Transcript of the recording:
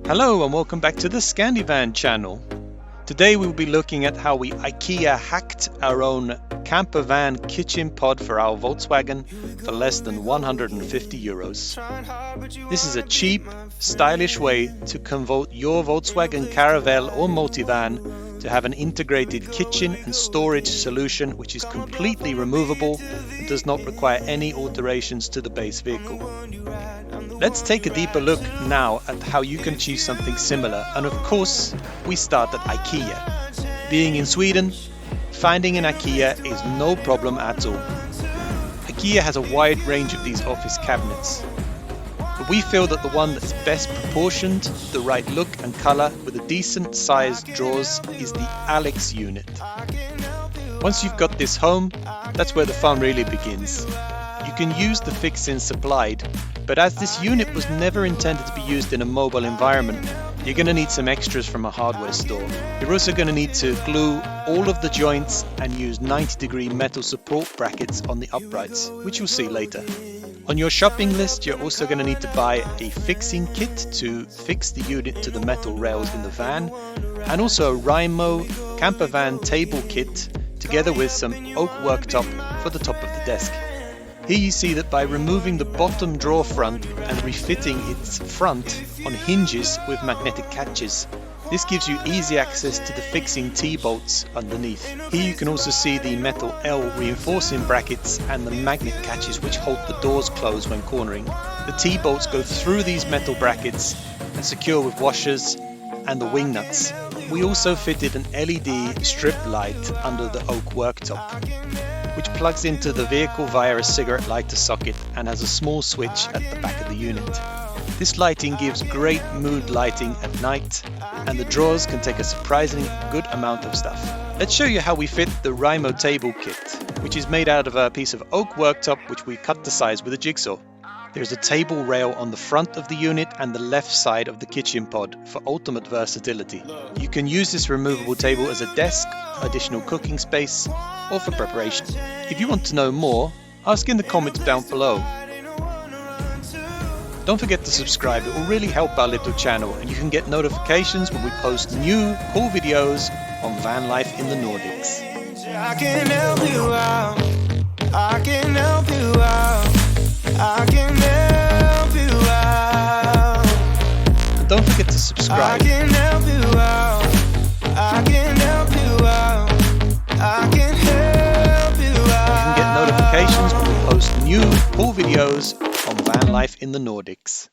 Hello and welcome back to the Scandivan channel. Today we will be looking at how we IKEA hacked our own Campervan Kitchen-Pod for our Volkswagen for less than 150 euros. This is a cheap, stylish way to convert your Volkswagen Caravelle or Multivan to have an integrated kitchen and storage solution which is completely removable and does not require any alterations to the base vehicle. Let's take a deeper look now at how you can achieve something similar, and of course we start at IKEA. Being in Sweden, finding an IKEA is no problem at all. IKEA has a wide range of these office cabinets, but we feel that the one that's best proportioned, the right look and colour with a decent sized drawers is the Alex unit. Once you've got this home, that's where the fun really begins. You can use the fixings supplied, but as this unit was never intended to be used in a mobile environment, you're going to need some extras from a hardware store. You're also going to need to glue all of the joints and use 90-degree metal support brackets on the uprights, which you'll see later. On your shopping list, you're also going to need to buy a fixing kit to fix the unit to the metal rails in the van, and also a Reimo Campervan table kit together with some oak worktop for the top of the desk. Here you see that by removing the bottom drawer front and refitting its front on hinges with magnetic catches, this gives you easy access to the fixing T-bolts underneath. Here you can also see the metal L reinforcing brackets and the magnet catches which hold the doors closed when cornering. The T-bolts go through these metal brackets and secure with washers and the wing nuts. We also fitted an LED strip light under the oak worktop, which plugs into the vehicle via a cigarette lighter socket and has a small switch at the back of the unit. This lighting gives great mood lighting at night, and the drawers can take a surprisingly good amount of stuff. Let's show you how we fit the Reimo table kit, which is made out of a piece of oak worktop which we cut to size with a jigsaw. There's a table rail on the front of the unit and the left side of the kitchen pod for ultimate versatility. You can use this removable table as a desk, additional cooking space, or for preparation. If you want to know more, ask in the comments down below. Don't forget to subscribe, it will really help our little channel, and you can get notifications when we post new cool videos on van life in the Nordics. I can help you out. I can help you out. I can help you out. And don't forget to subscribe. I can help you out. I can help you out. I can help you out. You can get notifications when we post new cool videos on van life in the Nordics.